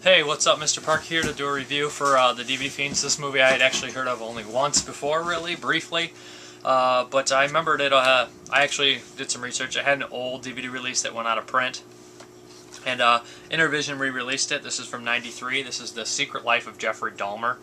Hey, what's up? Mrparka here to do a review for the DVD Fiends. This movie I had actually heard of only once before, really, briefly. But I remembered it, I actually did some research. I had an old DVD release that went out of print. And Innervision re-released it. This is from '93. This is The Secret Life of Jeffrey Dahmer.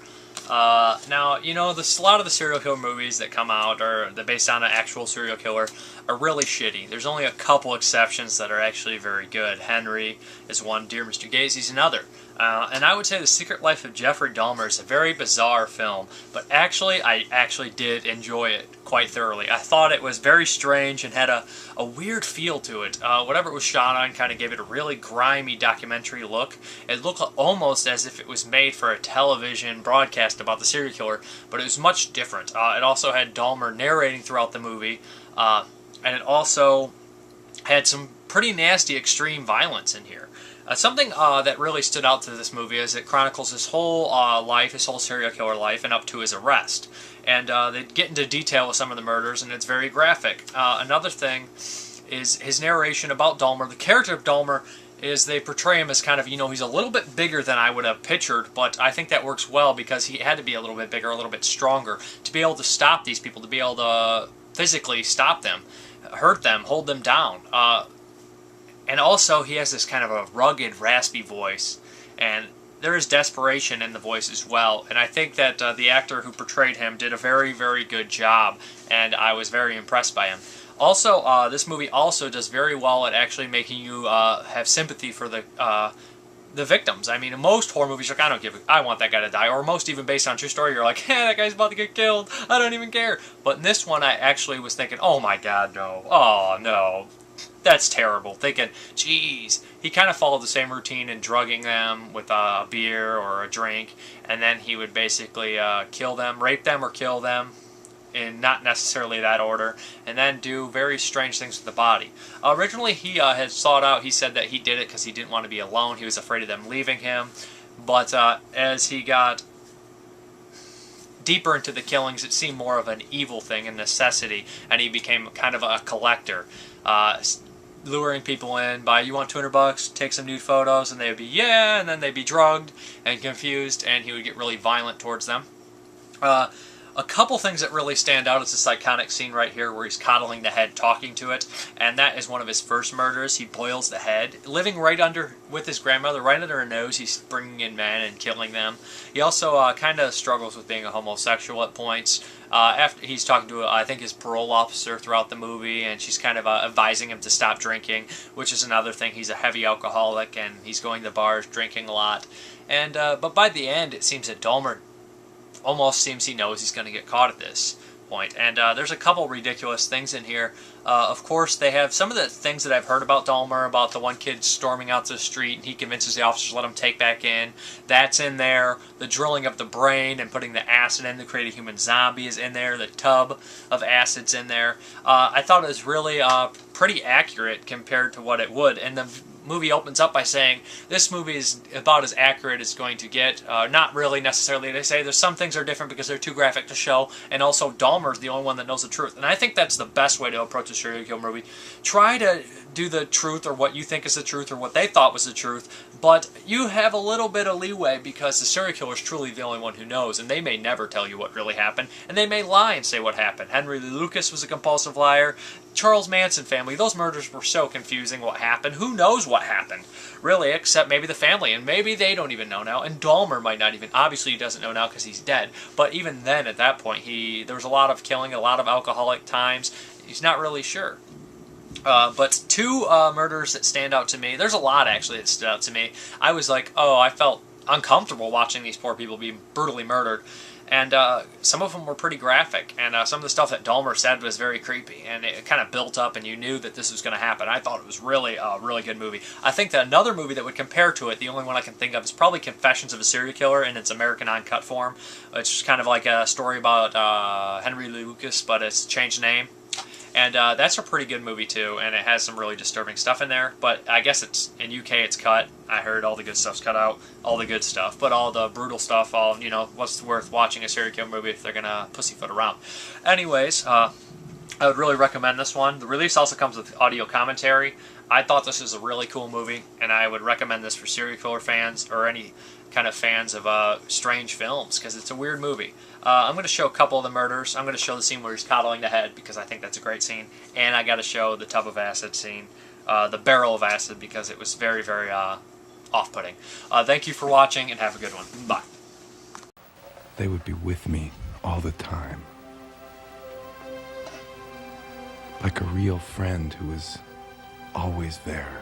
Now, you know, a lot of the serial killer movies that come out, or that based on an actual serial killer, are really shitty. There's only a couple exceptions that are actually very good. Henry is one, Dear Mr. Gacy's another. And I would say The Secret Life of Jeffrey Dahmer is a very bizarre film, but I actually did enjoy it quite thoroughly. I thought it was very strange and had a weird feel to it. Whatever it was shot on kind of gave it a really grimy documentary look. It looked almost as if it was made for a television broadcast about the serial killer, but it was much different. It also had Dahmer narrating throughout the movie, and it also had some pretty nasty extreme violence in here. Something that really stood out to this movie is it chronicles his whole life, his whole serial killer life, and up to his arrest. And they get into detail with some of the murders, and it's very graphic. Another thing is his narration about Dahmer. The character of Dahmer is they portray him as kind of, you know, he's a little bit bigger than I would have pictured, but I think that works well because he had to be a little bit bigger, a little bit stronger, to be able to stop these people, to be able to physically stop them, hurt them, hold them down. And also, he has this kind of a rugged, raspy voice, and there is desperation in the voice as well. And I think that the actor who portrayed him did a very, very good job, and I was very impressed by him. Also, this movie also does very well at actually making you have sympathy for the victims. I mean, in most horror movies, you're like, I want that guy to die. Or most even based on true story, you're like, hey, that guy's about to get killed. I don't even care. But in this one, I actually was thinking, oh my God, no. Oh, no. That's terrible. Thinking, geez, he kind of followed the same routine in drugging them with a beer or a drink, and then he would basically kill them, rape them, or kill them, in not necessarily that order, and then do very strange things with the body. Originally, he had sought out, he said that he did it because he didn't want to be alone. He was afraid of them leaving him, but as he got deeper into the killings, it seemed more of an evil thing, a necessity, and he became kind of a collector. Luring people in by, you want $200, take some nude photos, and they would be, yeah, and then they'd be drugged and confused, and he would get really violent towards them. A couple things that really stand out is this iconic scene right here where he's coddling the head, talking to it, and that is one of his first murders. He boils the head, living right under, with his grandmother, right under her nose. He's bringing in men and killing them. He also kind of struggles with being a homosexual at points. After he's talking to, I think, his parole officer throughout the movie, and she's kind of advising him to stop drinking, which is another thing. He's a heavy alcoholic, and he's going to bars, drinking a lot. And but by the end, it seems that Dahmer almost seems he knows he's going to get caught at this point. And there's a couple ridiculous things in here. Of course, they have some of the things that I've heard about Dahmer, about the one kid storming out to the street, and he convinces the officers to let him take back in. That's in there. The drilling of the brain and putting the acid in to create a human zombie is in there. The tub of acid's in there. I thought it was really pretty accurate compared to what it would. And the movie opens up by saying this movie is about as accurate as it's going to get. Not really necessarily. They say there's some things are different because they're too graphic to show, and also Dahmer's the only one that knows the truth. And I think that's the best way to approach a serial killer movie. Try to do the truth, or what you think is the truth, or what they thought was the truth, but you have a little bit of leeway because the serial killer is truly the only one who knows, and they may never tell you what really happened, and they may lie and say what happened. Henry Lee Lucas was a compulsive liar. Charles Manson family, those murders were so confusing. What happened? Who knows what happened? Really, except maybe the family, and maybe they don't even know now, and Dahmer might not even, obviously he doesn't know now because he's dead, but even then, at that point, there was a lot of killing, a lot of alcoholic times. He's not really sure. But two murders that stand out to me, there's a lot actually that stood out to me. I was like, oh, I felt uncomfortable watching these poor people be brutally murdered. And some of them were pretty graphic, and some of the stuff that Dahmer said was very creepy, and it kind of built up, and you knew that this was going to happen. I thought it was really a really good movie. I think that another movie that would compare to it, the only one I can think of, is probably Confessions of a Serial Killer in its American uncut form. It's kind of like a story about Henry Lee Lucas, but it's changed name. And that's a pretty good movie too, and it has some really disturbing stuff in there. But I guess it's in UK it's cut. I heard all the good stuff's cut out, all the good stuff, but all the brutal stuff, what's worth watching a serial killer movie if they're gonna pussyfoot around? Anyways, I would really recommend this one. The release also comes with audio commentary. I thought this was a really cool movie, and I would recommend this for serial killer fans or any kind of fans of strange films, because it's a weird movie. I'm going to show a couple of the murders. I'm going to show the scene where he's coddling the head, because I think that's a great scene. And I got to show the tub of acid scene, the barrel of acid, because it was very, very off-putting. Thank you for watching, and have a good one. Bye. They would be with me all the time. Like a real friend who was always there.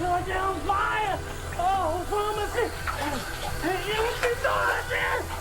Like they're on fire! Oh, promise it! Hey, you see that?